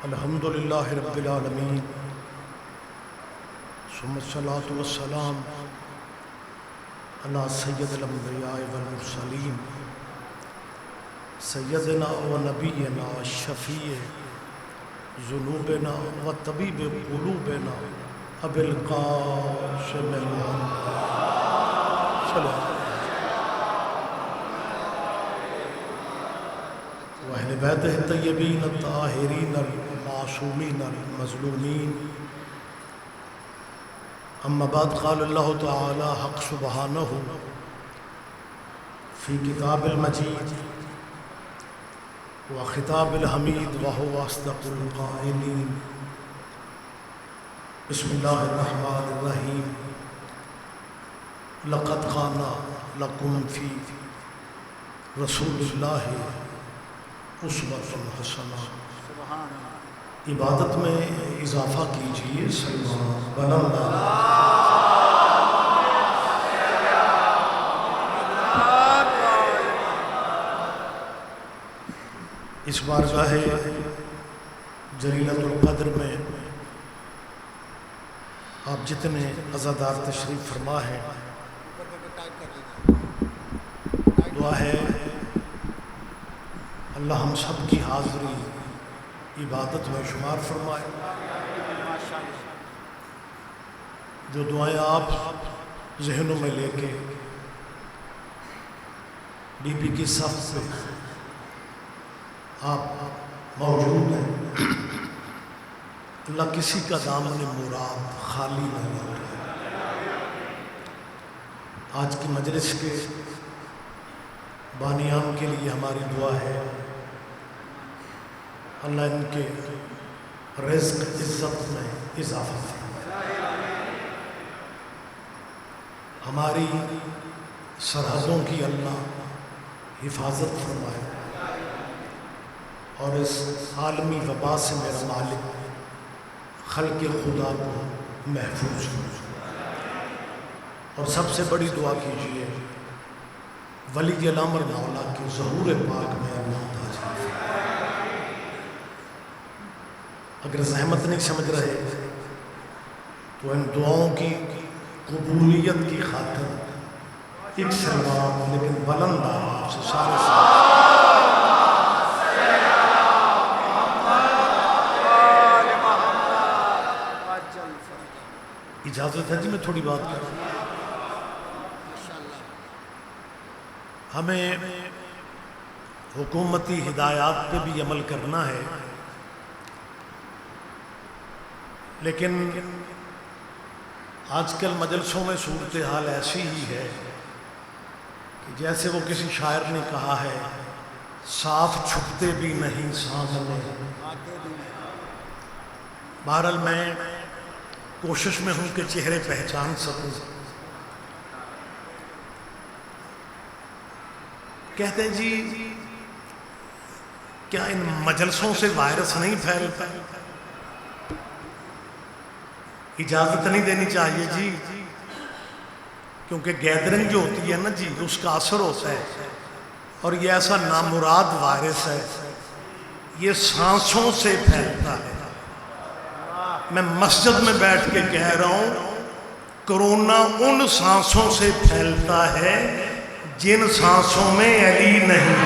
الحمد للہ رب العالمین ثم الصلاة والسلام علی سید الانبیاء والمرسلین سیدنا و نبینا شفیع ذنوبنا و طبیب قلوبنا ابی القاسم محمد صلی اللہ وأهل بيته الطيبين الطاهرين المعصومين المظلومين. أما بعد قال الله تعالى حق سبحانه في كتاب المجيد وخطاب الحميد وهو أصدق القائلين. بسم الله الرحمن الرحيم. لقد كان لكم في رسول الله اسوۃ حسنہ. عبادت میں اضافہ کیجیے. بلند اس بارگاہ جلیلۃ القدر میں آپ جتنے عزادار تشریف فرما ہیں، دعا ہے اللہ ہم سب کی حاضری عبادت میں شمار فرمائے. جو دعائیں آپ ذہنوں میں لے کے بی بی کی صف سے آپ موجود ہیں، اللہ کسی کا دامن مراد خالی نہ لوٹے. آج کی مجلس کے بانیان کے لیے ہماری دعا ہے اللہ ان کے رزق عزت میں اضافہ فرمائے. ہماری سرحدوں کی اللہ حفاظت فرمائے اور اس عالمی وبا سے میرا مالک خلق خدا کو محفوظ فرمائے. اور سب سے بڑی دعا کیجیے ولی الامر مولا کے ظہور پاک میں اللہ تعالی. اگر زحمت نہیں سمجھ رہے تو ان دعاؤں کی قبولیت کی خاطر ایک سلوات لیکن بلند آواز سے سارے اجازت ہے جی میں تھوڑی بات کروں. ہمیں حکومتی ہدایات پہ بھی عمل کرنا ہے، لیکن آج کل مجلسوں میں صورتحال ایسی ہی ہے کہ جیسے وہ کسی شاعر نے کہا ہے، صاف چھپتے بھی نہیں سامنے. بہرحال میں کوشش میں ہوں کہ چہرے پہچان سکوں. کہتے ہیں جی کیا ان مجلسوں سے وائرس نہیں پھیلتا؟ اجازت نہیں دینی چاہیے جی، کیونکہ گیدرنگ جو ہوتی ہے نا جی اس کا اثر ہوتا ہے، اور یہ ایسا نامراد وائرس ہے، یہ سانسوں سے پھیلتا ہے. میں مسجد میں بیٹھ کے کہہ رہا ہوں کرونا ان سانسوں سے پھیلتا ہے جن سانسوں میں علی نہیں.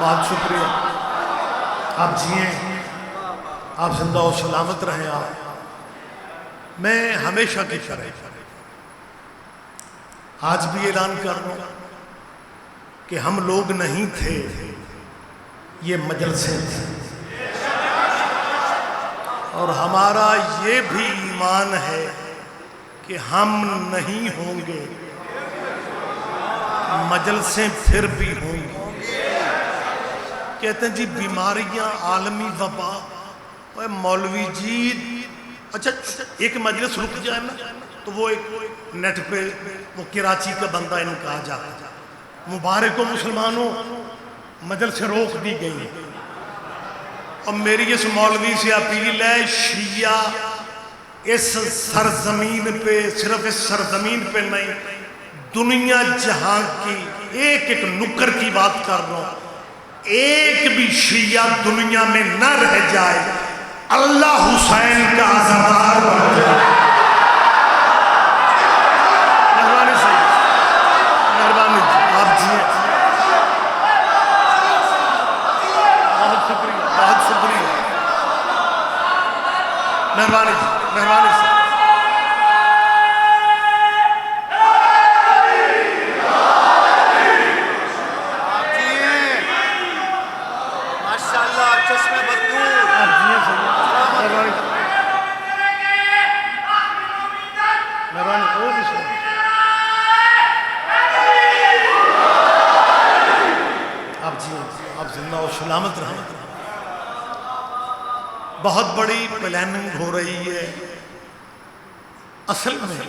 بہت شکریہ. آپ جئیں، آپ زندہ و سلامت رہیں. میں ہمیشہ کی طرح آج بھی اعلان کر رہا ہوں کہ ہم لوگ نہیں تھے، یہ مجلسیں تھیں، اور ہمارا یہ بھی ایمان ہے کہ ہم نہیں ہوں گے، مجلسیں پھر بھی ہوں گی. کہتے ہیں جی بیماریاں عالمی وبا. مولوی جی اچھا ایک مجلس رک جائے نا تو وہ ایک نیٹ پہ وہ کراچی کا بندہ ان کہا جاتا ہے مبارک ہو مسلمانوں، مجلس روک دی گئی. اور میری اس مولوی سے اپیل ہے، شیعہ اس سرزمین پہ، صرف اس سرزمین پہ نہیں، دنیا جہاں کی ایک ایک نکر کی بات کر رہا ہوں، ایک بھی شیعہ دنیا میں نہ رہ جائے، اللہ حسین کا عزادار بن جائے. مہربانی سے، مہربانی آپ جی، بہت شکریہ، بہت شکریہ، مہربانی سے، مہربانی سے. سلامت رہے. بہت بڑی پلاننگ ہو رہی ہے. اصل میں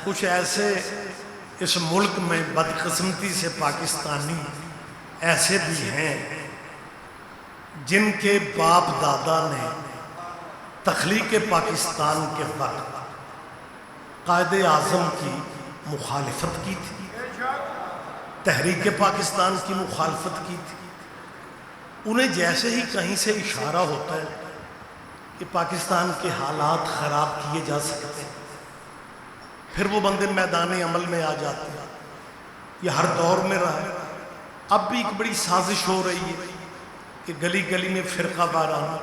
کچھ ایسے اس ملک میں بدقسمتی سے پاکستانی ایسے بھی ہیں جن کے باپ دادا نے تخلیق پاکستان کے وقت قائد اعظم کی مخالفت کی تھی، تحریک پاکستان کی مخالفت کی تھی. انہیں جیسے ہی کہیں سے اشارہ ہوتا ہے کہ پاکستان کے حالات خراب کیے جا سکتے ہیں، پھر وہ بندے میدان عمل میں آ جاتے ہیں. یہ ہر دور میں رہا ہے. اب بھی ایک بڑی سازش ہو رہی ہے کہ گلی گلی میں فرقہ وارانہ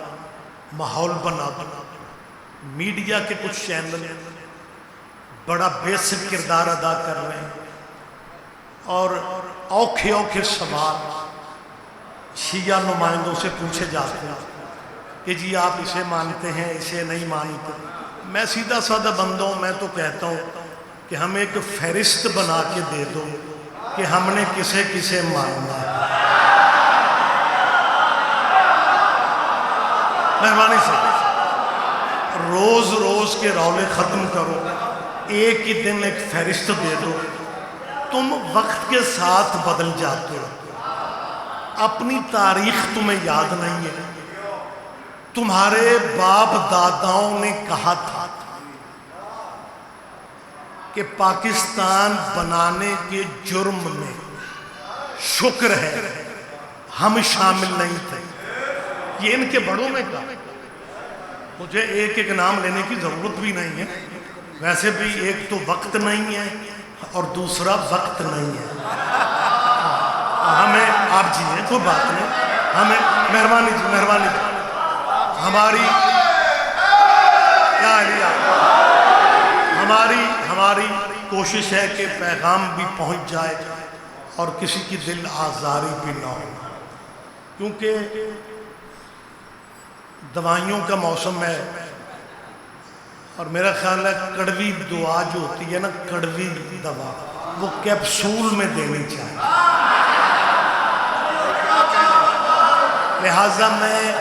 ماحول بنا بنا میڈیا کے کچھ چینل بڑا بیسک کردار ادا کر رہے ہیں اور اوکھے اوکھے سوال شیعہ نمائندوں سے پوچھے جاتے ہیں کہ جی آپ اسے مانتے ہیں، اسے نہیں مانتے. میں سیدھا سادہ بندہ ہوں، میں تو کہتا ہوں کہ ہمیں ایک فہرست بنا کے دے دو کہ ہم نے کسے کسے ماننا ہے. مہربانی سے روز روز کے رولے ختم کرو، ایک ہی دن ایک فہرست دے دو. تم وقت کے ساتھ بدل جاتے ہو، اپنی تاریخ تمہیں یاد نہیں ہے. تمہارے باپ داداؤں نے کہا تھا کہ پاکستان بنانے کے جرم میں شکر ہے ہم شامل نہیں تھے. یہ ان کے بڑوں نے کہا. مجھے ایک ایک نام لینے کی ضرورت بھی نہیں ہے، ویسے بھی ایک تو وقت نہیں ہے اور دوسرا وقت نہیں ہے. ہمیں آپ جی ہیں، کوئی بات نہیں، ہمیں مہربانی جی، مہربانی جی، ہماری ہماری کوشش ہے کہ پیغام بھی پہنچ جائے اور کسی کی دل آزاری بھی نہ ہو. کیونکہ دوائیوں کا موسم ہے اور میرا خیال ہے کڑوی دعا جو ہوتی ہے نا، کڑوی دوا، وہ کیپسول میں دینی چاہیے. لہٰذا میں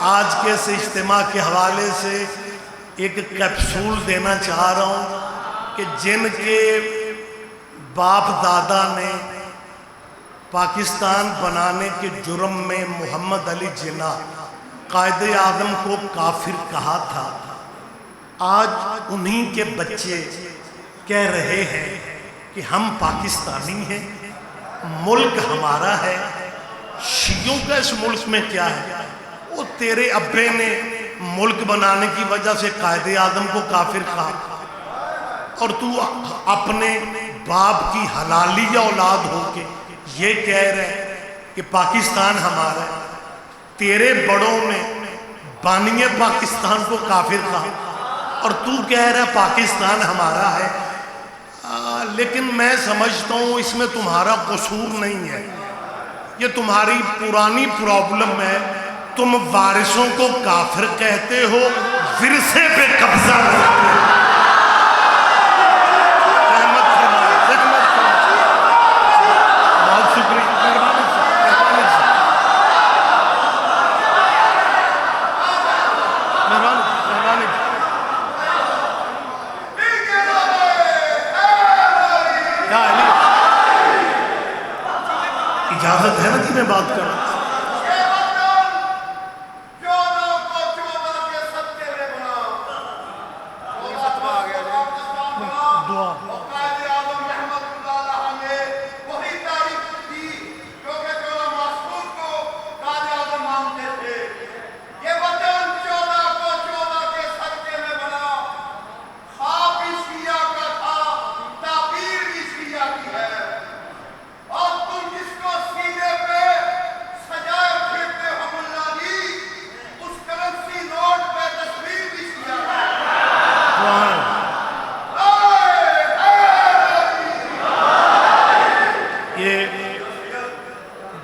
آج کے اس اجتماع کے حوالے سے ایک کیپسول دینا چاہ رہا ہوں کہ جن کے باپ دادا نے پاکستان بنانے کے جرم میں محمد علی جناح قائد اعظم کو کافر کہا تھا، آج انہی کے بچے کہہ رہے ہیں کہ ہم پاکستانی ہیں، ملک ہمارا ہے. شیعوں کا اس ملک میں کیا ہے؟ وہ تیرے ابے نے ملک بنانے کی وجہ سے قائد اعظم کو کافر کہا اور تو اپنے باپ کی حلالیہ اولاد ہو کے یہ کہہ رہے کہ پاکستان ہمارا ہے. تیرے بڑوں نے بانی پاکستان کو کافر کہا اور تو کہہ رہا پاکستان ہمارا ہے. لیکن میں سمجھتا ہوں اس میں تمہارا قصور نہیں ہے، یہ تمہاری پرانی پرابلم ہے. تم وارثوں کو کافر کہتے ہو، ورثے پہ قبضہ کرتے ہو. بہت شکریہ، اجازت ہے نا جی میں بات کر رہا ہوں؟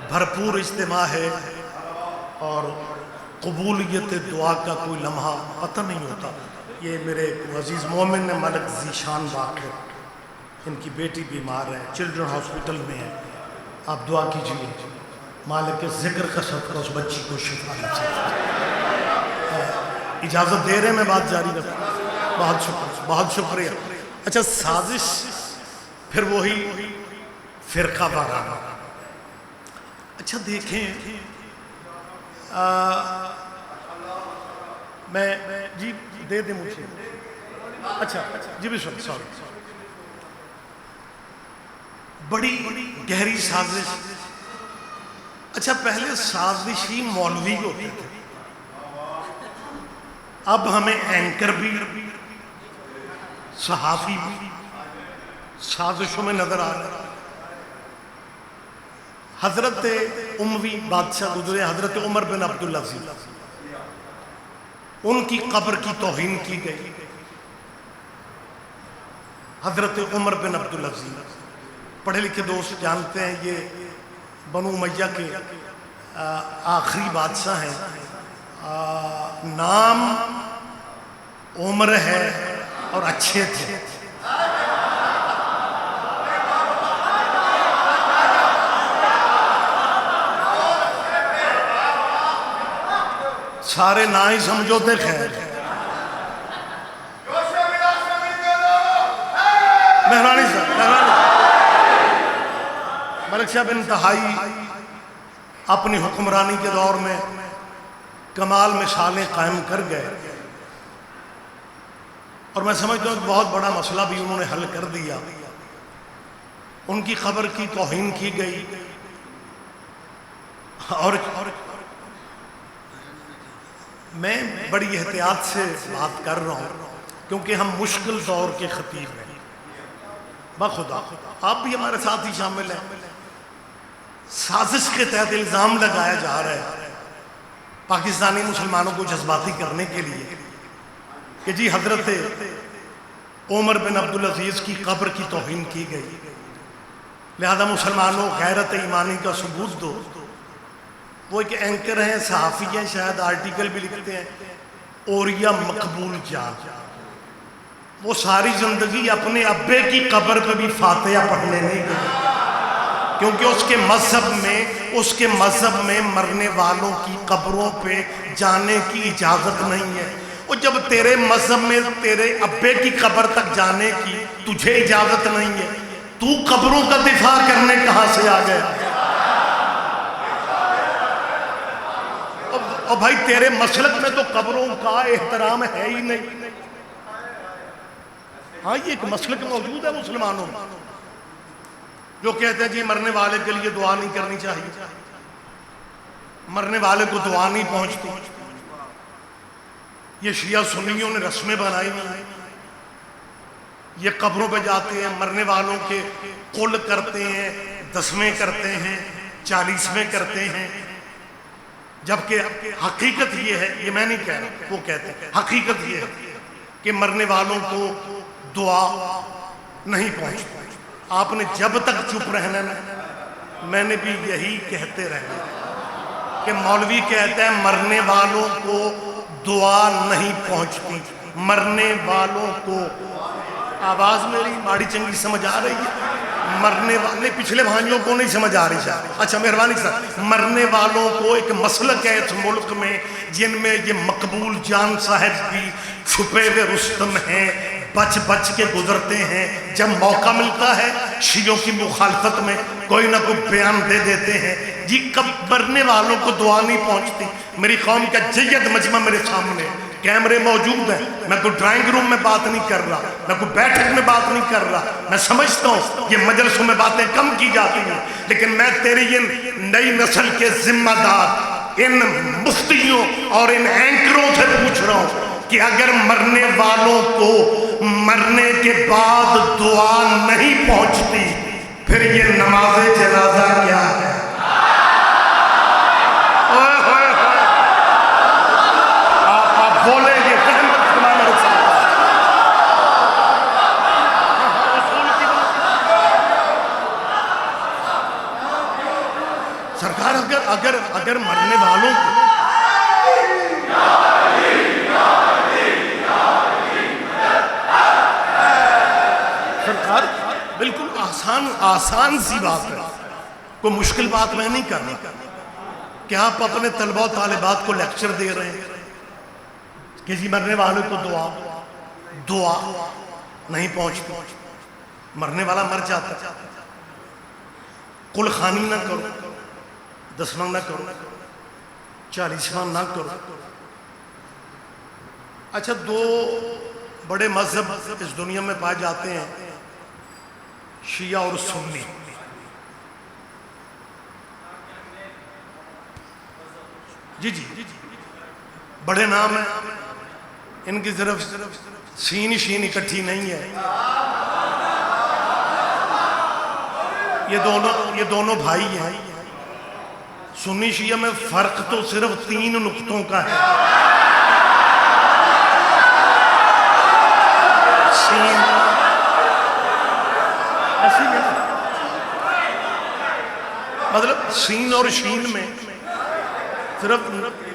بھرپور اجتماع ہے اور قبولیت دعا کا کوئی لمحہ پتہ نہیں ہوتا. یہ میرے عزیز مومن نے ملک ذیشان باقر، ان کی بیٹی بیمار ہے، چلڈرن ہاسپٹل میں ہے. آپ دعا کیجیے مالک کے ذکر کا صدقہ اس بچی کو شفا نصیب. اجازت دے رہے ہیں میں بات جاری رکھوں؟ بہت شکریہ، بہت شکریہ. اچھا، سازش پھر وہی فرقہ وارانہ. اچھا دیکھیں، میں جی دے دیں مجھے. اچھا جی بھی سوری. بڑی گہری سازش. اچھا پہلے سازشی مولوی ہوتے تھے، اب ہمیں اینکر بھی صحافی بھی سازشوں میں نظر آ رہے ہیں. حضرت اموی بادشاہ گزرے، حضرت عمر بن عبدالعزیز، ان کی قبر کی توہین کی گئی. حضرت عمر بن عبدالعزیز پڑھے لکھے دوست جانتے ہیں، یہ بنو امیہ کے آخری بادشاہ ہیں. نام عمر ہے اور اچھے تھے. سارے نہ ہی سمجھوتے خیر. مہربانی صاحب، ملک صاحب انتہائی اپنی حکمرانی کے دور میں کمال مثالیں قائم کر گئے، اور میں سمجھتا ہوں کہ بہت بڑا مسئلہ بھی انہوں نے حل کر دیا. ان کی قبر کی توہین کی گئی، اور میں بڑی احتیاط سے بات کر رہا ہوں کیونکہ ہم مشکل دور کے خطیب ہیں. بخدا آپ بھی ہمارے ساتھ ہی شامل ہیں. سازش کے تحت الزام لگایا جا رہا ہے پاکستانی مسلمانوں کو جذباتی کرنے کے لیے کہ جی حضرت عمر بن عبدالعزیز کی قبر کی توہین کی گئی، لہذا مسلمانوں غیرت ایمانی کا ثبوت دو. وہ ایک اینکر ہیں، صحافی ہیں، شاید آرٹیکل بھی لکھتے ہیں، اوریا مقبول جان. وہ ساری زندگی اپنے ابے کی قبر پہ بھی فاتحہ پڑھنے نہیں گئے، کیونکہ اس کے مذہب میں مرنے والوں کی قبروں پہ جانے کی اجازت نہیں ہے. اور جب تیرے مذہب میں تیرے ابے کی قبر تک جانے کی تجھے اجازت نہیں ہے، تو قبروں کا دفاع کرنے کہاں سے آ گیا؟ اور بھائی تیرے مسلک میں تو قبروں کا احترام ہے ہی نہیں. ہاں یہ ایک مسلک موجود ہے مسلمانوں میں جو کہتے ہیں جی مرنے والے کے لیے دعا نہیں کرنی چاہیے، مرنے والے کو دعا نہیں پہنچتی. یہ شیعہ سنیوں نے رسمیں بنائی ہوئی، یہ قبروں پہ جاتے ہیں، مرنے والوں کے قل کرتے ہیں، دسویں کرتے ہیں، 40ویں کرتے ہیں. جبکہ حقیقت یہ ہے، یہ میں نہیں کہہ رہا، وہ کہتے ہیں حقیقت یہ ہے کہ مرنے والوں کو دعا نہیں پہنچتی. آپ نے جب تک چپ رہنا نا، میں نے بھی یہی کہتے رہنا کہ مولوی کہتا ہے مرنے والوں کو دعا نہیں پہنچتی. مرنے والوں کو، آواز میری ماڑی چنگی سمجھ آ رہی ہے؟ مرنے والے پچھلے بھائیوں کو نہیں سمجھ آ رہی ہے. اچھا مہربانی صاحب، مرنے والوں کو ایک مسلک ہے اس ملک میں جن میں یہ مقبول جان صاحب بھی چھپے ہوئے رستم ہیں، بچ بچ کے گزرتے ہیں، جب موقع ملتا ہے شیعوں کی مخالفت میں کوئی نہ کوئی بیان دے دیتے ہیں جی، کب مرنے والوں کو دعا نہیں پہنچتی۔ میری قوم کا جید مجمع میرے سامنے، کیمرے موجود ہیں، میں کوئی ڈرائنگ روم میں بات نہیں کر رہا، میں کوئی بیٹھک میں بات نہیں کر رہا، میں سمجھتا ہوں یہ مجلسوں میں باتیں کم کی جاتی ہیں، لیکن میں تیری ان نئی نسل کے ذمہ دار ان مفتیوں اور ان اینکروں سے پوچھ رہا ہوں کہ اگر مرنے والوں کو مرنے کے بعد دعا نہیں پہنچتی پھر یہ نماز جنازہ کیا ہے؟ آپ بولیں گے سرکار اگر مرنے والوں کو سرکار بالکل آسان سی بات ہے، کوئی مشکل بات میں نہیں کرنا کہ آپ اپنے طلبہ و طالبات کو لیکچر دے رہے ہیں کہ جی مرنے والوں کو دعا نہیں پہنچتی، مرنے والا مر جاتا ہے، کل خانی نہ کرو، دسواں نہ کرو، 40واں نہ کرو۔ اچھا، دو بڑے مذہب اس دنیا میں پائے جاتے ہیں، شیعہ اور سنی۔ جی بڑے نام ہیں، ان کی صرف شین اکٹھی نہیں ہے، یہ دونوں بھائی ہیں۔ سنی شیعہ میں فرق تو صرف 3 نقطوں کا ہے، مطلب سین اور شین میں صرف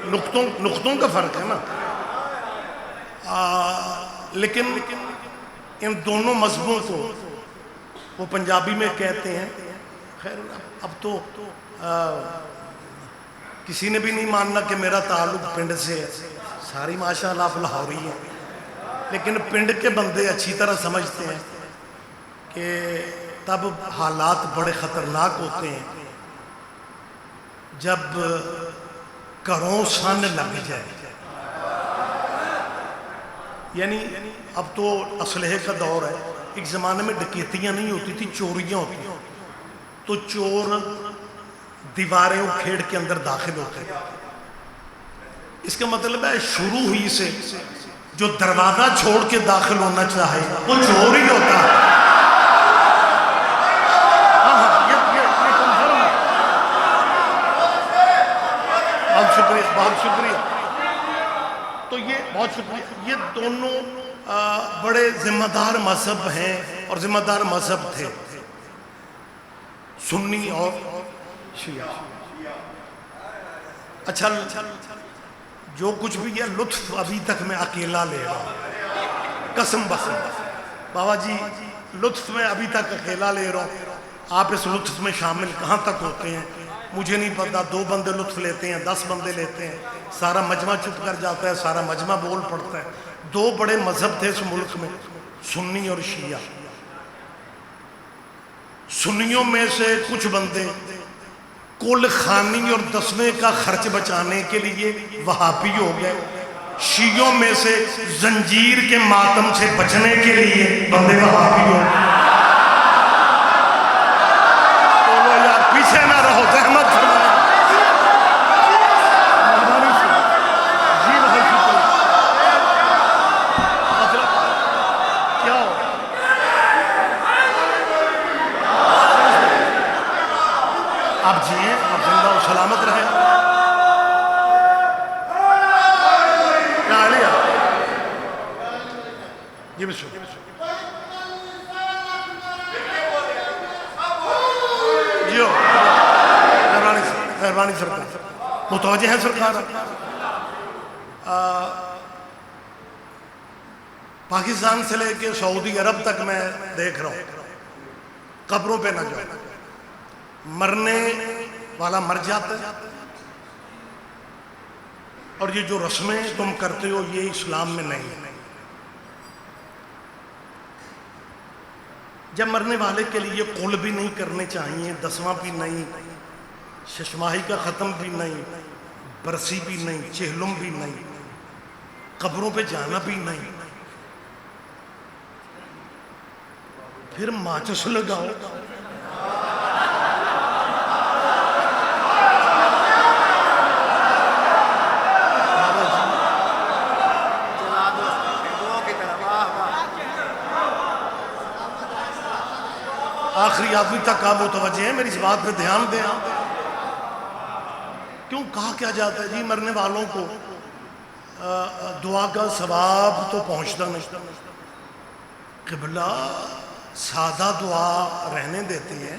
نقطوں کا فرق ہے نا، لیکن ان دونوں مذہبوں کو وہ پنجابی میں کہتے ہیں، خیر اب تو کسی نے بھی نہیں ماننا کہ میرا تعلق پنڈ سے ہے، ساری ماشاءاللہ آپ لاہوری ہیں، لیکن پنڈ کے بندے اچھی طرح سمجھتے ہیں کہ تب حالات بڑے خطرناک ہوتے ہیں جب گھروں سن لگ جائے، یعنی اب تو اسلحے کا دور ہے، ایک زمانے میں ڈکیتیاں نہیں ہوتی تھی، چوریاں ہوتی تھیں، تو چور دیواریں کھیڑ کے اندر داخل ہوتے ہیں، اس کا مطلب ہے شروع ہی سے جو دروازہ چھوڑ کے داخل ہونا چاہے وہ چور ہی ہوتا ہے۔ بہت شکریہ، تو یہ بہت شکریہ، یہ دونوں بڑے ذمہ دار مذہب ہیں اور ذمہ دار مذہب تھے، سنی اور شیعہ۔ اچھا، جو کچھ بھی ہے لطف ابھی تک میں اکیلا لے رہا ہوں، قسم بسم بابا جی، لطف میں ابھی تک اکیلا لے رہا ہوں، آپ اس لطف میں شامل کہاں تک ہوتے ہیں مجھے نہیں پتا، 2 بندے لطف لیتے ہیں، 10 بندے لیتے ہیں، سارا مجمع چپ کر جاتا ہے، سارا مجمع بول پڑتا ہے۔ 2 بڑے مذہب تھے اس ملک میں، سنی اور شیعہ۔ سنیوں میں سے کچھ بندے کل خانی اور دسویں کا خرچ بچانے کے لیے وہابی ہو گئے، شیعوں میں سے زنجیر کے ماتم سے بچنے کے لیے بندے وہابی ہو گئے۔ بولو یار، پیچھے نہ رہو، زحمت فرمائیں۔ مہربانی سے جی بہت شکریہ۔ مطلب کیا ہو؟ آپ جیئیں، آپ زندہ و سلامت رہیں۔ کیا علیہ جی بسو جیو، مہربانی سرکار، متوجہ ہیں سرکار۔ پاکستان سے لے کے سعودی عرب تک میں دیکھ رہا ہوں، قبروں پہ نہ جاؤ، مرنے والا مر جاتا ہے، اور یہ جو رسمیں تم کرتے ہو یہ اسلام میں نہیں ہے۔ جب مرنے والے کے لیے قل بھی نہیں کرنے چاہیے، 10واں بھی نہیں، ششماہی کا ختم بھی نہیں، برسی بھی نہیں، چہلم بھی نہیں، قبروں پہ جانا بھی نہیں، پھر ماچس لگاؤ. آخری آدمی تک آپ متوجہ ہیں، میری اس بات پہ دھیان دیں. کیوں کہا کیا جاتا ہے جی مرنے والوں کو دعا کا ثواب تو پہنچتا نہیں. قبلہ سادہ دعا رہنے دیتے ہیں،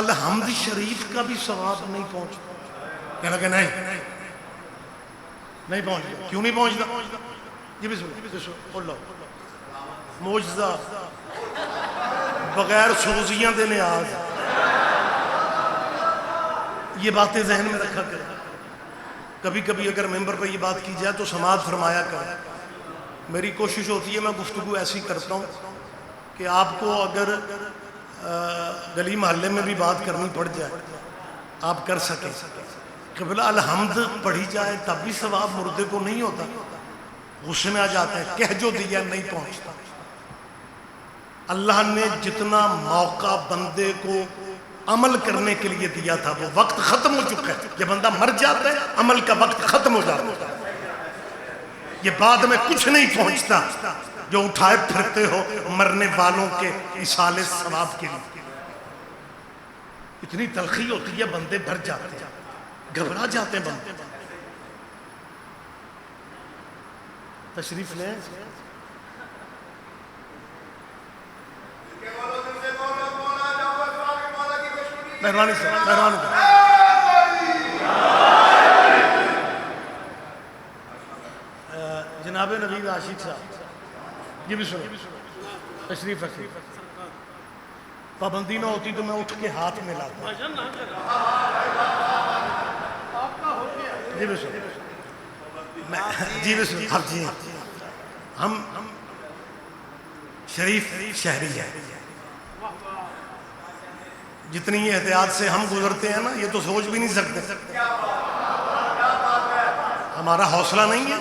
الحمد شریف کا بھی ثواب نہیں پہنچتا. کہنا کہ نہیں پہنچتا. کیوں نہیں پہنچتا؟ جی بسم اللہ. معجزہ بغیر سوزیاں دے نیاز. یہ باتیں ذہن میں رکھا کریں. کبھی کبھی اگر ممبر پہ یہ بات کی جائے تو سماعت فرمایا کریں. میری کوشش ہوتی ہے میں گفتگو ایسی کرتا ہوں کہ آپ کو اگر گلی محلے میں بھی بات کرنی پڑ جائے آپ کر سکیں. قبلہ الحمد پڑھی جائے تب بھی ثواب مردے کو نہیں ہوتا. غصے میں آ جاتا ہے، کہہ جو دیا نہیں پہنچتا. اللہ نے جتنا موقع بندے کو عمل کرنے کے لیے دیا تھا وہ وقت ختم ہو چکا ہے. یہ بندہ مر جاتا ہے، عمل کا وقت ختم ہو جاتا ہے. یہ بعد میں کچھ نہیں پہنچتا جو اٹھائے پھرتے ہو مرنے والوں کے ایصال ثواب کے لیے. اتنی تلخی ہوتی ہے، بندے ڈر جاتے ہیں، گھبرا جاتے ہیں بندے. تشریف لیں. مہربانی سے مہربانی سے. جناب نوید عاشق صاحب یہ بھی سنو، تشریف رکھیے. پابندی نہ ہوتی تو میں اٹھ کے ہاتھ میں لاتا. جی بھی سنو. جی بھی سنو. اب جی ہم شریف شہری ہیں. جتنی احتیاط سے ہم گزرتے ہیں نا یہ تو سوچ بھی نہیں سکتے. ہمارا حوصلہ نہیں ہے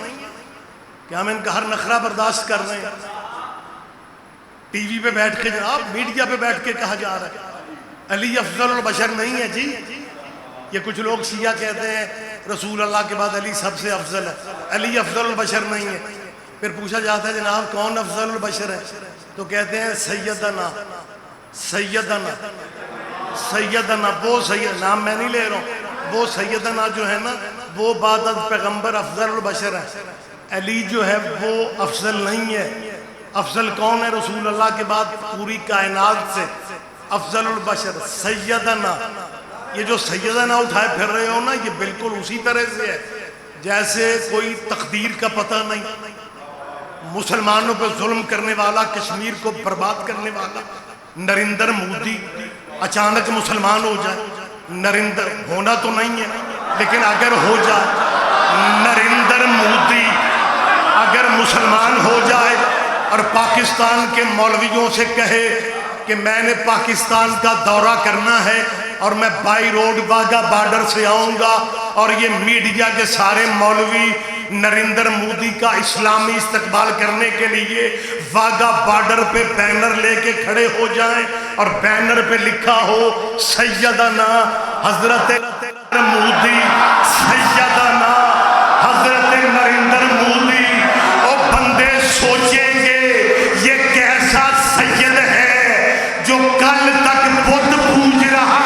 کہ ہم ان کا ہر نخرہ برداشت کر رہے ہیں. ٹی وی پہ بیٹھ کے جناب میڈیا پہ بیٹھ کے کہا جا رہا ہے علی افضل البشر نہیں ہے. جی یہ کچھ لوگ شیعہ کہتے ہیں رسول اللہ کے بعد علی سب سے افضل ہے، علی افضل البشر نہیں ہے. پھر پوچھا جاتا ہے جناب کون افضل البشر ہے تو کہتے ہیں سیدنا سیدنا سیدنا. وہ سید نام میں نہیں لے رہا ہوں، وہ سیدنا جو ہے نا وہ بعد از پیغمبر افضل البشر ہے. علی جو ہے وہ افضل نہیں ہے. افضل کون ہے؟ رسول اللہ کے بعد پوری کائنات سے افضل البشر سیدنا. یہ جو سیدنا اٹھائے پھر رہے ہو نا یہ بالکل اسی طرح سے ہے جیسے کوئی تقدیر کا پتہ نہیں، مسلمانوں پہ ظلم کرنے والا، کشمیر کو برباد کرنے والا نریندر مودی اچانک مسلمان ہو جائے. نریندر ہونا تو نہیں ہے لیکن اگر ہو جائے، نریندر مودی اگر مسلمان ہو جائے اور پاکستان کے مولویوں سے کہے کہ میں نے پاکستان کا دورہ کرنا ہے اور میں بائی روڈ واگا بارڈر سے آؤں گا اور یہ میڈیا کے سارے مولوی نریندر مودی کا اسلامی استقبال کرنے کے لیے واگا بارڈر پہ بینر لے کے کھڑے ہو جائیں اور بینر پہ لکھا ہو سیدنا حضرت مودی، سیدنا حضرت نریندر مودی. اور بندے سوچیں گے یہ کیسا سید ہے جو کل تک بت پوج رہا.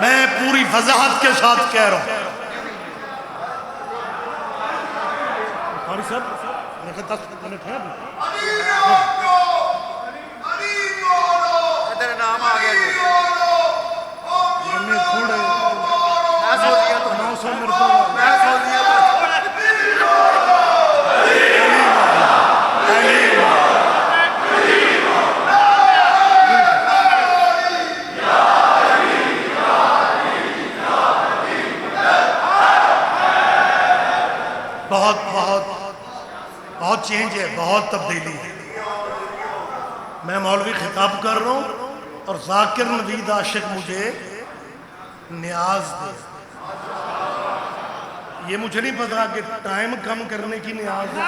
میں پوری وضاحت کے ساتھ کہہ رہا ہوں. قاری صاحب میں 10 منٹ ہے ادھر نام آ گیا جی. تھوڑے 900 بہت بہت بہت چینج ہے، بہت تبدیلی ہے. میں مولوی خطاب کر رہا ہوں اور ذاکر نوید عاشق مجھے نیاز دے. یہ مجھے نہیں پتا کہ ٹائم کم کرنے کی نیاز ہے.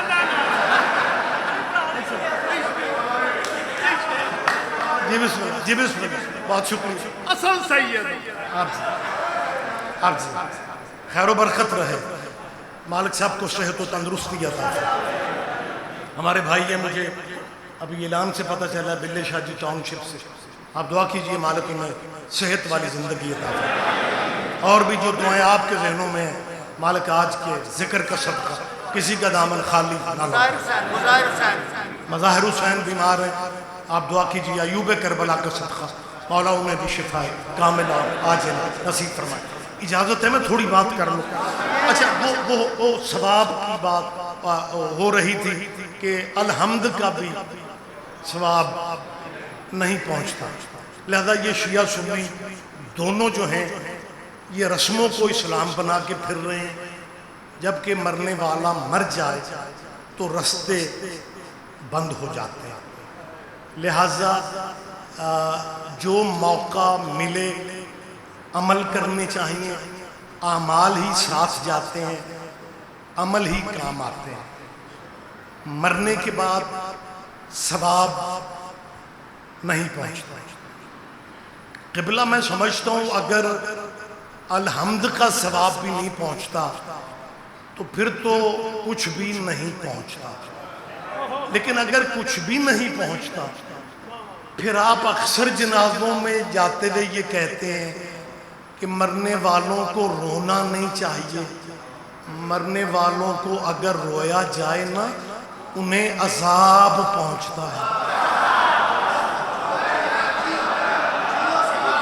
جی بسم اللہ، جی بسم اللہ، بہت شکریہ. اصل سید آپ سے خیر و برکت رہے. مالک صاحب کو صحت و تندرستی عطا فرمائے. ہمارے بھائی ہیں، مجھے ابھی اعلان سے پتہ چلا بلے شاہ جی ٹاؤن شپ سے. آپ دعا کیجئے مالک انہیں صحت والی زندگی عطا فرمائے. اور بھی جو دعائیں آپ کے ذہنوں میں ہیں مالک آج کے ذکر کا صدقہ کسی کا دامن خالی نہ لوٹائے. مظاہر حسین بیمار ہیں، آپ دعا کیجئے ایوب کربلا کا صدقہ مولا انہیں بھی شفا کاملہ عاجلہ نصیب فرمائے. اجازت ہے میں تھوڑی بات کر لوں؟ اچھا وہ ثواب کی بات ہو رہی تھی کہ الحمد کا بھی ثواب نہیں پہنچتا، لہذا یہ شیعہ سنی دونوں جو ہیں یہ رسموں کو اسلام بنا کے پھر رہے ہیں. جبکہ مرنے والا مر جائے تو رستے بند ہو جاتے ہیں. لہذا جو موقع ملے عمل کرنے چاہیے. اعمال ہی ساتھ جاتے ہیں، عمل ہی کام آتے ہیں. مرنے کے بعد ثواب نہیں پہنچتا. قبلہ میں سمجھتا ہوں اگر الحمد کا ثواب بھی نہیں پہنچتا تو پھر تو کچھ بھی نہیں پہنچتا. لیکن اگر کچھ بھی نہیں پہنچتا پھر آپ اکثر جنازوں میں جاتے ہوئے یہ کہتے ہیں کہ مرنے والوں کو رونا نہیں چاہیے. مرنے والوں کو اگر رویا جائے نا انہیں عذاب پہنچتا ہے.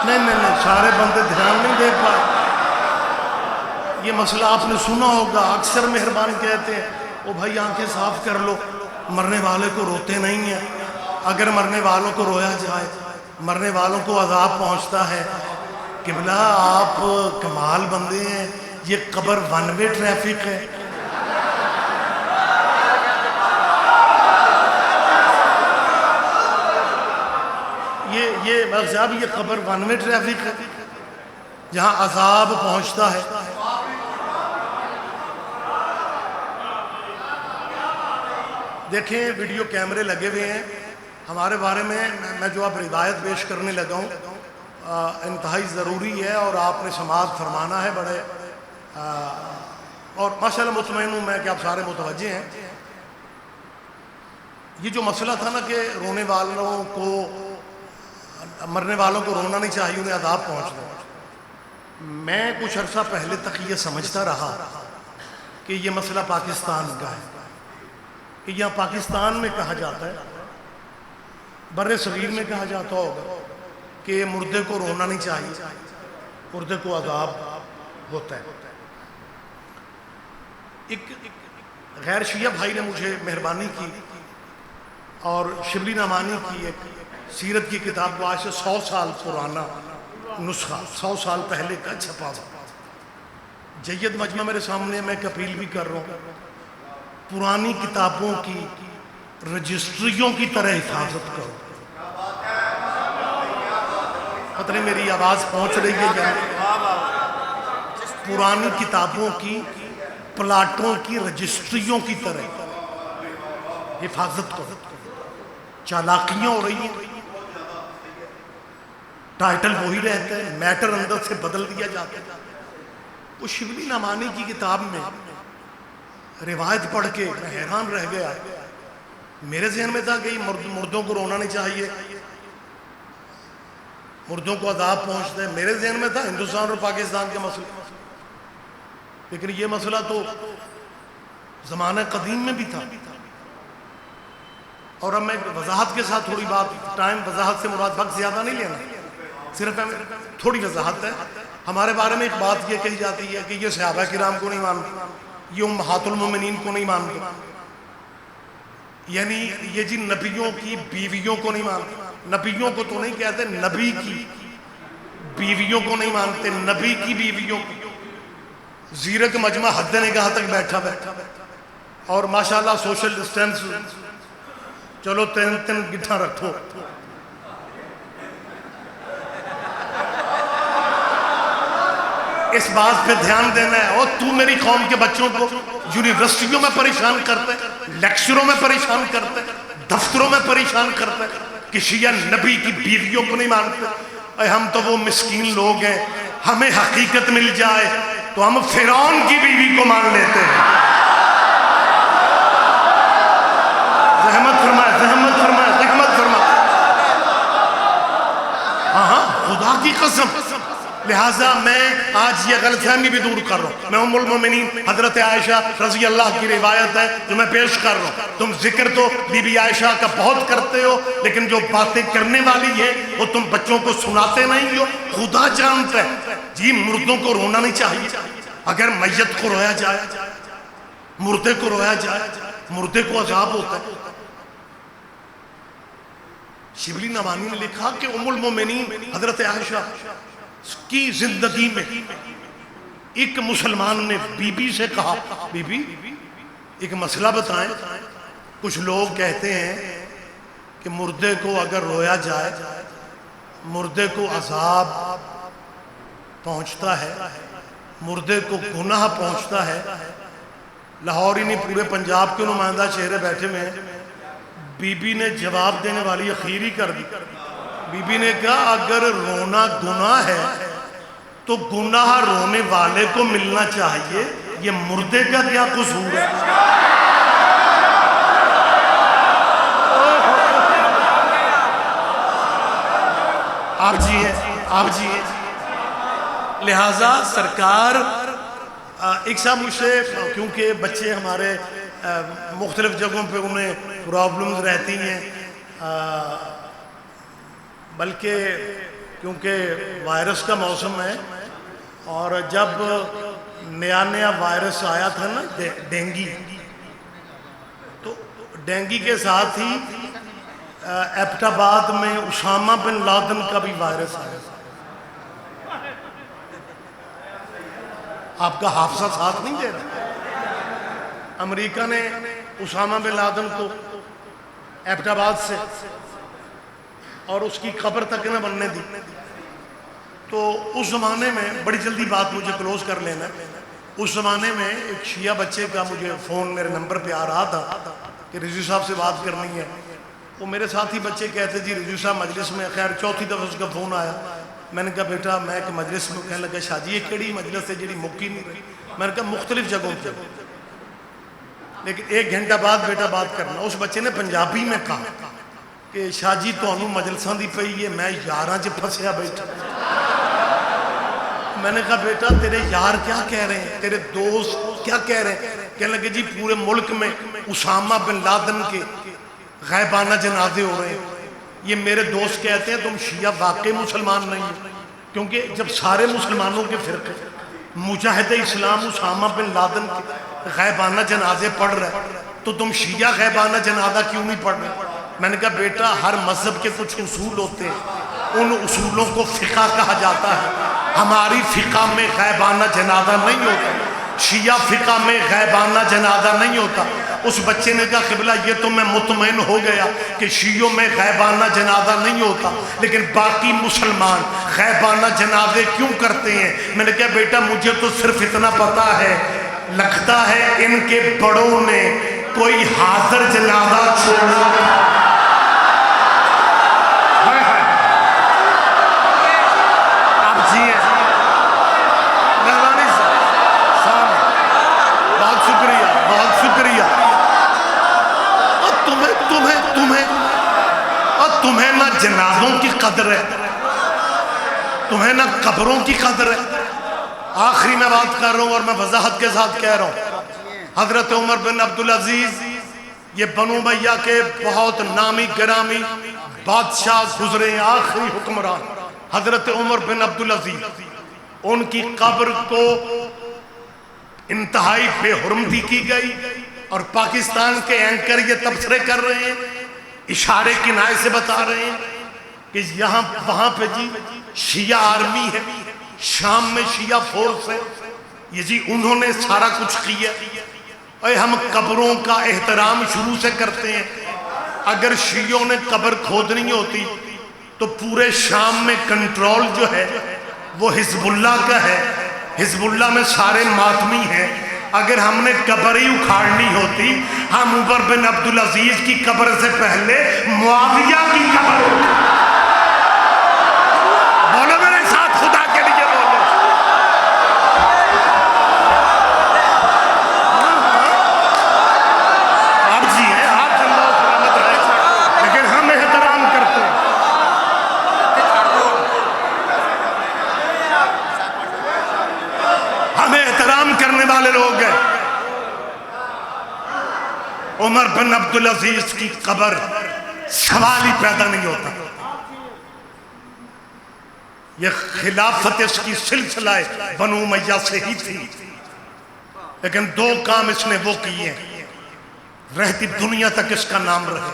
نہیں سارے بندے دھیان نہیں دے پائے. یہ مسئلہ آپ نے سنا ہوگا. اکثر مہربان کہتے ہیں او بھائی آنکھیں صاف کر لو، مرنے والے کو روتے نہیں ہیں. اگر مرنے والوں کو رویا جائے مرنے والوں کو عذاب پہنچتا ہے. قبلہ آپ کمال بندے ہیں، یہ قبر ون وے ٹریفک ہے. یہ صاحب یہ قبر ون وے ٹریفک ہے جہاں عذاب پہنچتا ہے. دیکھیں ویڈیو کیمرے لگے ہوئے ہیں. ہمارے بارے میں جو اب روایت پیش کرنے لگا ہوں انتہائی ضروری ہے اور آپ نے سماعت فرمانا ہے بڑے اور ماشاءاللہ مطمئن ہوں میں کہ آپ سارے متوجہ ہیں. یہ جو مسئلہ تھا نا کہ رونے والوں کو مرنے والوں کو رونا نہیں چاہیے انہیں عذاب پہنچتا ہے، میں کچھ عرصہ پہلے تک یہ سمجھتا رہا کہ یہ مسئلہ پاکستان کا ہے، کہ یہاں پاکستان میں کہا جاتا ہے، بر صغیر میں کہا جاتا ہوگا کہ مردے کو رونا نہیں چاہیے، مردے کو عذاب ہوتا ہے. ایک غیر شیعہ بھائی نے مجھے مہربانی کی اور شبلی نعمانی کی ایک سیرت کی کتاب کو آج سے 100 سال پرانا نسخہ 100 سال پہلے کا چھپا ہوا جید مجمع میرے سامنے. میں ایک اپیل بھی کر رہا ہوں پرانی کتابوں کی رجسٹریوں کی طرح حفاظت کرو. پتہ نہیں میری آواز پہنچ رہی ہے یا پرانی کتابوں کی پلاٹوں کی رجسٹریوں کی طرح حفاظت کرو. چالاکیاں ہو رہی ہیں، ٹائٹل وہی رہتا ہے، میٹر اندر سے بدل دیا جاتا ہے. وہ شبلی نعمانی کی کتاب میں روایت پڑھ کے میں حیران رہ گیا. میرے ذہن میں تھا کہ مردوں کو رونا نہیں چاہیے، مردوں کو عذاب پہنچتا ہے. میرے ذہن میں تھا ہندوستان اور پاکستان کے مسئلے، لیکن یہ مسئلہ تو زمانہ قدیم میں بھی تھا. اور اب میں وضاحت کے ساتھ تھوڑی بات ٹائم وضاحت سے مراد وقت زیادہ نہیں لینا، صرف تھوڑی وضاحت ہے. ہمارے بارے میں ایک بات یہ کہی جاتی ہے کہ یہ صحابہ کرام کو نہیں مانتے، یہ امہات المومنین کو نہیں مانتے، یعنی یہ جی نبیوں کی بیویوں کو نہیں مانتے. نبیوں کو تو نہیں کہتے، نبی کی بیویوں کو نہیں مانتے، نبی کی بیویوں کو. زیرک مجمع حد نگاہ تک بیٹھا. اور ماشاءاللہ سوشل ڈسٹینس، چلو تین تین گٹھا رکھو. اس بات پہ دھیان دینا ہے. اور تو میری قوم کے بچوں کو یونیورسٹیوں میں پریشان کرتے، لیکچروں میں پریشان کرتے، دفتروں میں پریشان کرتے کہ شیعہ نبی کی بیویوں کو نہیں مانتے. اے ہم تو وہ مسکین لوگ ہیں، ہمیں حقیقت مل جائے تو ہم فرعون کی بیوی کو مان لیتے ہیں. زحمت فرمائے، زحمت فرمائے، زحمت فرمائے. ہاں خدا کی قسم. لہٰذا میں آج یہ غلط فہمی بھی دور کر رہا ہوں. میں ام المومنین حضرت عائشہ رضی اللہ کی روایت ہے جو میں پیش کر رہا ہوں. تم ذکر تو بی بی عائشہ کا بہت کرتے ہو، لیکن جو باتیں کرنے والی ہے وہ تم بچوں کو سناتے نہیں ہو. خدا جانتا ہے جی مردوں کو رونا نہیں چاہیے. اگر میت کو رویا جائے، مردے کو رویا جائے، مردے کو عذاب ہوتا ہے. شبلی نوانی نے لکھا کہ ام المومنین حضرت عائشہ کی زندگی میں ایک مسلمان نے بی بی سے کہا، بی بی ایک مسئلہ بتائیں. کچھ لوگ کہتے ہیں کہ مردے کو اگر رویا جائے مردے کو عذاب پہنچتا ہے، مردے کو گناہ پہنچتا ہے. لاہور ہی نہیں پورے پنجاب کے نمائندہ چہرے بیٹھے ہوئے ہیں. بی بی نے جواب دینے والی اخیر ہی کر دی. بی بی نے کہا اگر رونا گناہ ہے تو گناہ رونے والے کو ملنا چاہیے، یہ مردے کا کیا قصور ہے؟ آپ جی ہیں، آپ جی ہیں. لہٰذا سرکار ایک صاحب مجھ سے، کیونکہ بچے ہمارے مختلف جگہوں پہ انہیں پرابلمز رہتی ہیں، بلکہ کیونکہ وائرس کا موسم ہے اور جب نیا نیا وائرس آیا تھا نا ڈینگی، تو ڈینگی کے ساتھ ہی ایبٹ آباد میں اسامہ بن لادن کا بھی وائرس آیا. آپ کا حافظہ ساتھ نہیں دے رہا. امریکہ نے اسامہ بن لادن کو ایبٹ آباد سے اور اس کی قبر تک نہ بننے دی. تو اس زمانے میں بڑی جلدی بات مجھے کلوز کر لینا. اس زمانے میں ایک شیعہ بچے کا مجھے فون میرے نمبر پہ آ رہا تھا کہ رضوی صاحب سے بات کرنی ہے. وہ میرے ساتھی بچے کہتے جی رضوی صاحب مجلس میں. خیر چوتھی دفعہ اس کا فون آیا. میں نے کہا بیٹا میں ایک مجلس میں. کہنے لگا شاہ جی یہ کیڑی مجلس ہے جڑی مکی نہیں رہی؟ میں نے کہا مختلف جگہوں پہ، لیکن 1 گھنٹہ بعد بیٹا بات کرنا. اس بچے نے پنجابی میں کہا کہ شاہ جی تانوں مجلساں دی پئی ہے، میں یاراں چ پھسیا بیٹھا. میں نے کہا بیٹا تیرے یار کیا کہہ رہے ہیں، تیرے دوست کیا کہہ رہے ہیں؟ کہنے لگے جی پورے ملک میں اسامہ بن لادن کے غائبانہ جنازے ہو رہے ہیں. یہ میرے دوست کہتے ہیں تم شیعہ واقعی مسلمان نہیں ہو، کیونکہ جب سارے مسلمانوں کے فرقے مجاہد اسلام اسامہ بن لادن کے غائبانہ جنازے پڑھ رہے تو تم شیعہ غائبانہ جنازہ کیوں نہیں پڑھ رہے؟ میں نے کہا بیٹا ہر مذہب کے کچھ اصول ہوتے ہیں، ان اصولوں کو فقہ کہا جاتا ہے. ہماری فقہ میں غائبانہ جنازہ نہیں ہوتا، شیعہ فقہ میں غائبانہ جنازہ نہیں ہوتا. اس بچے نے کہا قبلہ یہ تو میں مطمئن ہو گیا کہ شیعوں میں غائبانہ جنازہ نہیں ہوتا، لیکن باقی مسلمان غائبانہ جنازے کیوں کرتے ہیں؟ میں نے کہا بیٹا مجھے تو صرف اتنا پتا ہے، لگتا ہے ان کے بڑوں نے کوئی حاضر جنازہ چھوڑا. تمہیں نہ جنازوں کی قدر ہے، تمہیں نہ قبروں کی قدر ہے. آخری میں بات کر رہا ہوں اور میں وضاحت کے ساتھ کہہ رہا ہوں. حضرت عمر بن عبدالعزیز یہ بنو امیہ کے بہت نامی گرامی بادشاہ گزرے ہیں، آخری حکمران حضرت عمر بن عبدالعزیز. ان کی قبر کو انتہائی بے حرمتی کی گئی اور پاکستان کے اینکر یہ تبصرے کر رہے ہیں، اشارے کنائے سے بتا رہے ہیں کہ یہاں وہاں پہ جی شیعہ آرمی ہے، شام میں شیعہ فورس ہے، یہ جی انہوں نے سارا کچھ کیا. اے ہم قبروں کا احترام شروع سے کرتے ہیں. اگر شیعوں نے قبر کھودنی ہوتی تو پورے شام میں کنٹرول جو ہے وہ حزب اللہ کا ہے. حزب اللہ میں سارے ماتمی ہیں. اگر ہم نے قبر ہی اکھاڑنی ہوتی ہم عمر بن عبدالعزیز کی قبر سے پہلے معاویہ کی قبر بولو میرے ساتھ خدا کے لیے بولو. آپ جی ہیں آپ اللہ سلامت رہے لیکن ہم احترام کرتے ہیں. ہمیں احترام کرنے والے لوگ ہیں. عمر بن عبدالعزیز کی قبر سوال ہی پیدا نہیں ہوتا. یہ خلافت اس کی سلسلہ بنو امیہ سے ہی تھی لیکن دو کام اس نے وہ کیے ہیں رہتی دنیا تک اس کا نام رہے.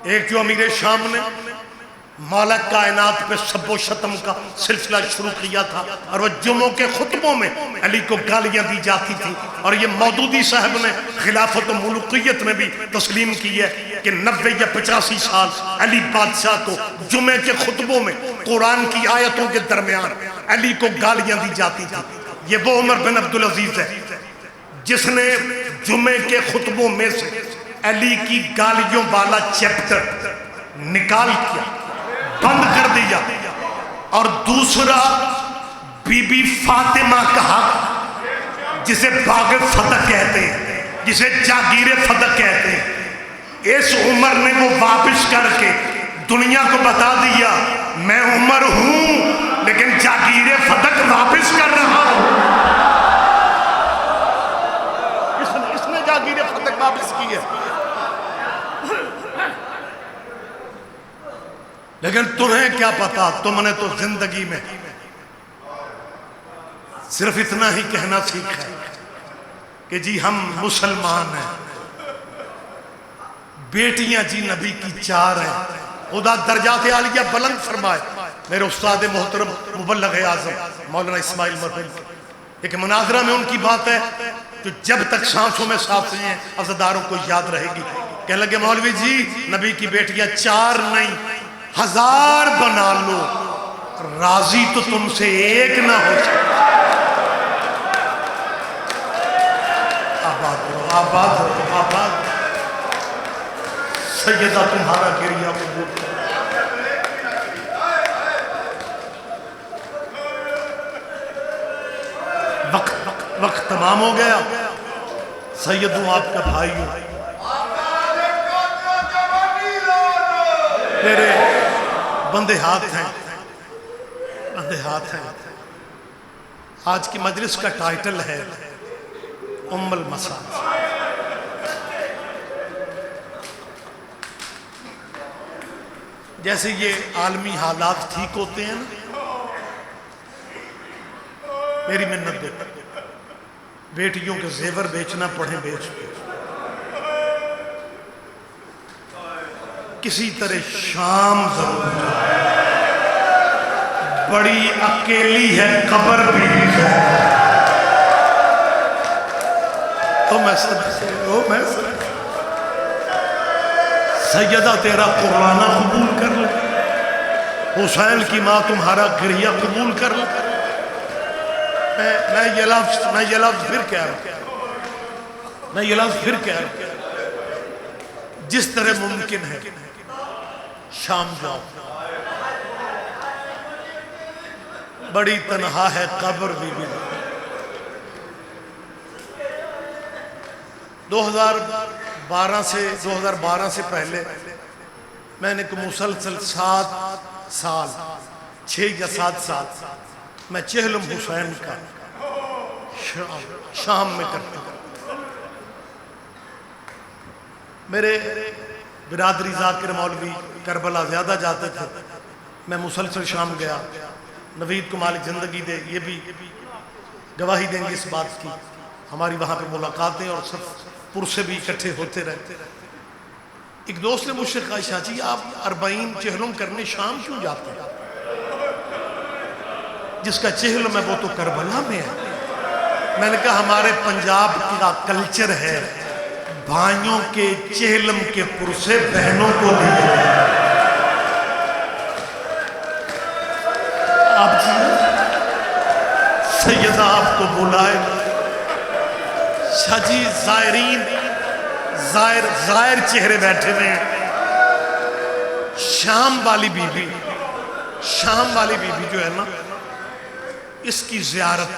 ایک جو امیر شام نے مولا کائنات پہ سب و شتم کا سلسلہ شروع کیا تھا اور وہ جمعوں کے خطبوں میں علی کو گالیاں دی جاتی تھی اور یہ مودودی صاحب نے خلافت و ملوکیت میں بھی تسلیم کی ہے کہ 90 یا 85 سال علی بادشاہ کو جمعے کے خطبوں میں قرآن کی آیتوں کے درمیان علی کو گالیاں دی جاتی تھی. یہ وہ عمر بن عبدالعزیز ہے جس نے جمعے کے خطبوں میں سے علی کی گالیوں والا چیپٹر نکال کیا بند کر دیا اور دوسرا بی بی فاطمہ کا حق جسے باغ فتح کہتے ہیں جسے جاگیر فتح کہتے ہیں اس عمر نے وہ واپس کر کے دنیا کو بتا دیا میں عمر ہوں لیکن جاگیر فتح واپس کر رہا ہوں. اس نے جاگیر فتح واپس کی ہے. لیکن تمہیں کیا پتا تم نے تو زندگی میں صرف اتنا ہی کہنا سیکھا ہے کہ جی ہم مسلمان ہیں. بیٹیاں جی نبی کی 4 ہیں. خدا درجات عالیہ بلند فرمائے. میرے استاد محترم مبلغ اعظم مولانا اسماعیل مرحوم ایک مناظرہ میں ان کی بات ہے کہ جب تک سانسوں میں سانس ہیں عزاداروں کو یاد رہے گی. کہنے لگے مولوی جی نبی کی بیٹیاں 4 نہیں 1000 بنا لو راضی تو تم سے ایک نہ ہو سکتا. آباد ہو آباد ہو آباد. سیدہ تمہارا گریہ قبول کرو. وقت تمام ہو گیا. سید ہوں آپ کا بھائی ہوں. میرے بندے ہاتھ ہیں بندے ہاتھ ہیں. آج کی مجلس کا ٹائٹل ہے ام المساجد. جیسے یہ عالمی حالات ٹھیک ہوتے ہیں نا میری منت دیتا بیٹیوں کے زیور بیچنا پڑھیں بیچ کسی طرح شام ضرور بڑی اکیلی ہے قبر بھی ہے. سیدہ تیرا قربانہ قبول کر لے. حسین کی ماں تمہارا گریہ قبول کر لے. میں یہ لفظ پھر کہہ رہا ہوں جس طرح ممکن ہے شام جاؤ. بڑی تنہا ہے قبر بھی 2012 سے پہلے میں نے مسلسل 7 سال 6 یا 7 سال میں چہلم حسین کا شام میں کرتا ہوں. میرے برادری ذاکر مولوی کربلا زیادہ جاتے تھے. میں مسلسل شام گیا. نوید کو مالک زندگی دے یہ بھی گواہی دیں گے اس بات کی. ہماری وہاں پہ ملاقاتیں اور سب پرسے بھی اکٹھے ہوتے رہتے. ایک دوست نے مجھ سے کہا شاہ جی آپ 40 چہلم کرنے شام کیوں جاتے ہیں؟ جس کا چہلم ہے وہ تو کربلا میں ہے. میں نے کہا ہمارے پنجاب کا کلچر ہے بھائیوں کے چہلم کے پرسے بہنوں کو دیے جائیں۔ آپ سیدہ آپ کو بلائے شجی زائرین زائر چہرے بیٹھے ہوئے ہیں۔ شام والی بی بی جو ہے نا، اس کی زیارت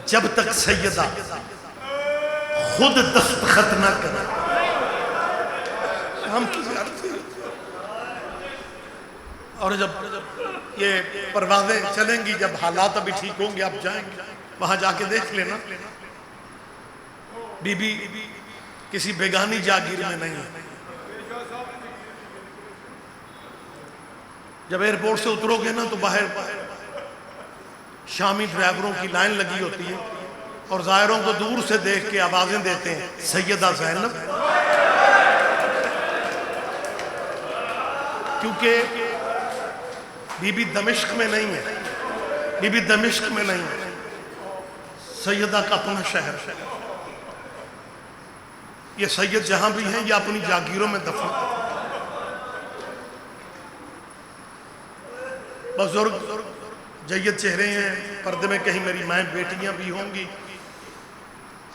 جب تک سیدہ خود دستخط نہ کرے، شام کی زیارت ہے۔ اور جب یہ پروازیں چلیں گی، جب حالات ابھی ٹھیک ہوں گے، آپ جائیں گے وہاں جا کے دیکھ لینا، بی بی کسی بیگانی جاگیر میں نہیں ہے۔ جب ایئرپورٹ سے اترو گے نا تو باہر شامی ڈرائیوروں کی لائن لگی ہوتی ہے اور زائروں کو دور سے دیکھ کے آوازیں دیتے ہیں، سیدہ زینب، کیونکہ بی بی دمشق میں نہیں ہے، بی بی دمشق میں نہیں ہے، سیدہ کا اپنا شہر ہے۔ یہ سید جہاں بھی ہیں یہ اپنی جاگیروں میں دفن ہیں۔ بزرگ جید چہرے ہیں، پردے میں کہیں میری مائیں بیٹیاں بھی ہوں گی۔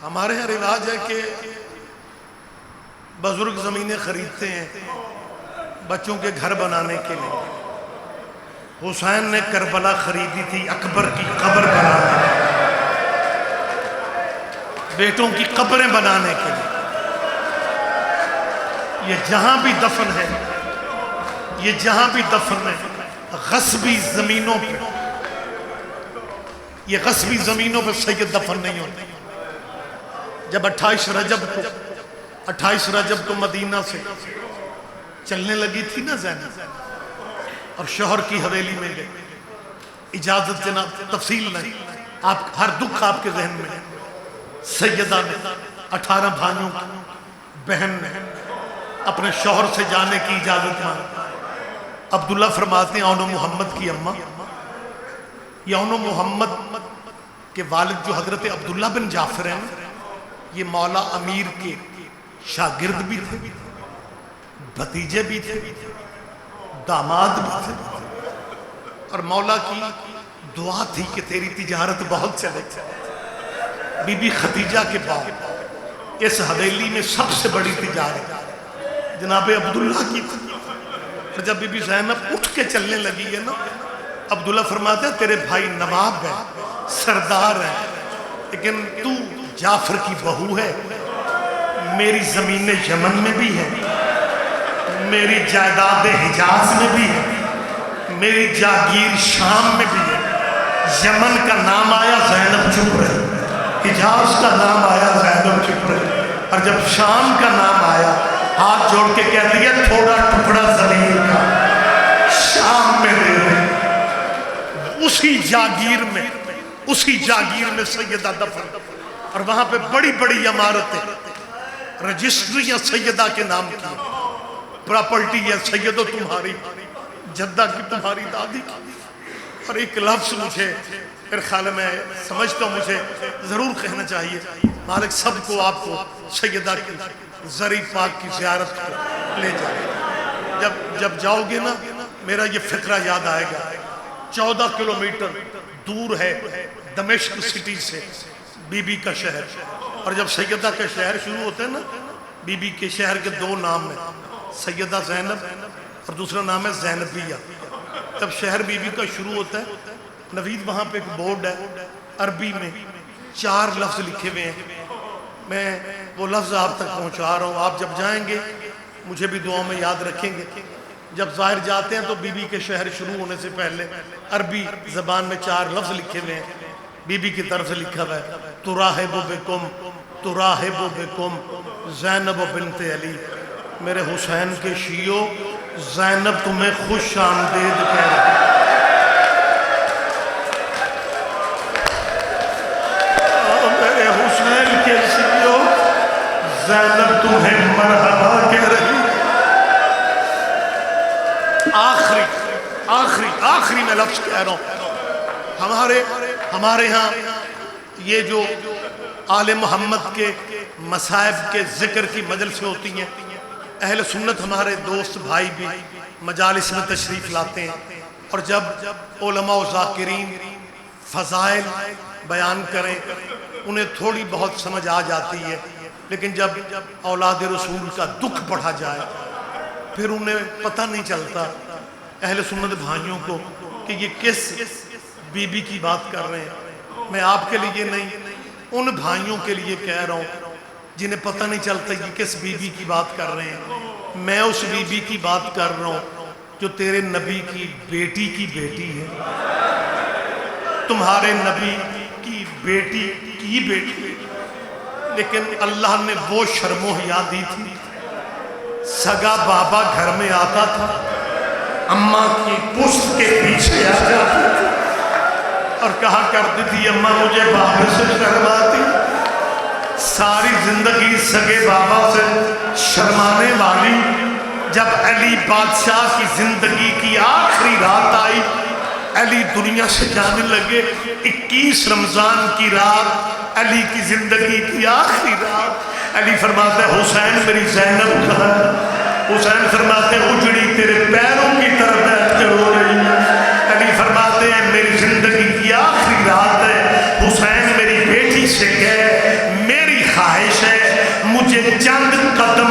ہمارے یہاں رواج ہے کہ بزرگ زمینیں خریدتے ہیں بچوں کے گھر بنانے کے لیے۔ حسین نے کربلا خریدی تھی اکبر کی قبر بنانے، بیٹوں کی قبریں بنانے کے لیے۔ یہ جہاں بھی دفن ہے، یہ جہاں بھی دفن ہے، غصبی زمینوں پہ، یہ غصبی زمینوں پہ سید دفن نہیں ہوتے۔ جب 28 رجب کو مدینہ سے چلنے لگی تھی نا زینب، اور شوہر کی حویلی میں گئے، اجازت جناب تفصیل نہیں، آپ ہر دکھ آپ کے ذہن میں ہے۔ سیدہ نے 18 بھائیوں کی بہن نے اپنے شوہر سے جانے کی اجازت مانگی۔ عبداللہ فرماتے ہیں اون محمد کی اماں، یہ اون محمد کے والد جو حضرت عبداللہ بن جعفر ہیں، یہ مولا امیر کے شاگرد بھی تھے، بھتیجے بھی تھے، داماد بھی تھے، اور مولا کی دعا تھی کہ تیری تجارت بہت چلے۔ بی بی خدیجہ کے بعد اس حویلی میں سب سے بڑی تجارت جناب عبداللہ کی تھی۔ اور جب بی بی زینب اٹھ کے چلنے لگی ہے نا، عبداللہ فرماتے ہیں تیرے بھائی نواب ہیں، سردار ہیں، لیکن تو جعفر کی بہو ہے، میری زمین یمن میں بھی ہے، میری جائیداد حجاز میں بھی ہے، میری جاگیر شام میں بھی ہے۔ یمن کا نام آیا زینب چپ رہی، حجاز کا نام آیا زینب چپ رہی، اور جب شام کا نام آیا ہاتھ جوڑ کے کہتی ہے تھوڑا ٹکڑا زمین کا شام میں دے دے۔ اسی جاگیر میں سیدہ دفن، اور وہاں پہ بڑی بڑی عمارتیں، رجسٹریاں سیدہ کے نام کی، پراپرٹی ہے سیدو تمہاری، جدہ کی تمہاری دادی کی۔ اور ایک لفظ مجھے پھر خیال میں سمجھتا ہوں مجھے ضرور کہنا چاہیے، مالک سب کو آپ کو سیدہ کی زری پاک کی زیارت کو لے جائے۔ جب جاؤ گے نا میرا یہ فقرہ یاد آئے گا۔ 14 کلومیٹر دور ہے دمشق سٹی سے بی بی کا شہر، اور جب سیدہ کا شہر شروع ہوتا ہے نا، بی بی کے شہر کے 2 نام ہیں، سیدہ زینب اور دوسرا نام ہے زینبیہ۔ جب شہر بی بی کا شروع ہوتا ہے، نوید وہاں پہ ایک بورڈ ہے، عربی میں 4 لفظ لکھے ہوئے ہیں، میں وہ لفظ آپ تک پہنچا رہا ہوں، آپ جب جائیں گے مجھے بھی دعاؤں میں یاد رکھیں گے۔ جب ظاہر جاتے ہیں تو بی بی کے شہر شروع ہونے سے پہلے عربی زبان میں 4 لفظ لکھے ہوئے ہیں، بی بی کی طرف سے لکھا ہوا ہے تراہب بکم تراہب بکم زینب بنت علی، میرے حسین کے شیعو زینب تمہیں خوش آمدید کہہ رہے ہیں۔ میرے حسین کے شیعو زینب تمہیں مرحبا کہہ رہی۔ آخری میں لفظ کہہ رہا ہوں، ہمارے ہمارے ہاں یہ جو آل محمد کے مصائب کے ذکر کی مجلسیں ہوتی ہیں، اہل سنت ہمارے دوست بھائی بھی مجالس میں تشریف لاتے ہیں، اور جب علماء و ذاکرین فضائل بیان کریں انہیں تھوڑی بہت سمجھ آ جاتی ہے، لیکن جب اولاد رسول کا دکھ پڑھا جائے پھر انہیں پتہ نہیں چلتا اہل سنت بھائیوں کو کہ یہ کس بی بی کی بات کر رہے ہیں۔ میں آپ کے لیے نہیں، ان بھائیوں کے لیے کہہ رہا ہوں جنہیں پتہ نہیں چلتا یہ کس بی بی کی بات کر رہے ہیں۔ میں اس بی بی کی بات کر رہا ہوں جو تیرے نبی کی بیٹی ہے، تمہارے نبی کی بیٹی ہے، لیکن اللہ نے وہ شرم و حیا دی تھی۔ سگا بابا گھر میں آتا تھا، اماں کی پشت کے پیچھے آ جاتی تھی اور کہا کرتی تھی اماں مجھے بابا سے شرم آتی۔ ساری زندگی سگے بابا سے شرمانے والی، جب علی بادشاہ کی زندگی کی آخری رات آئی، علی دنیا سے جانے لگے، 21 رمضان کی رات علی کی زندگی کی آخری رات، علی فرماتے ہیں حسین میری زینب کہاں ہے؟ حسین فرماتے ہیں اجڑی تیرے پیروں کی طرف بیٹھ کے رو رہی ہے۔ علی فرماتے ہیں میری زندگی کی آخری رات ہے، حسین میری بیٹی سے کہے میری خواہش ہے مجھے چند قدم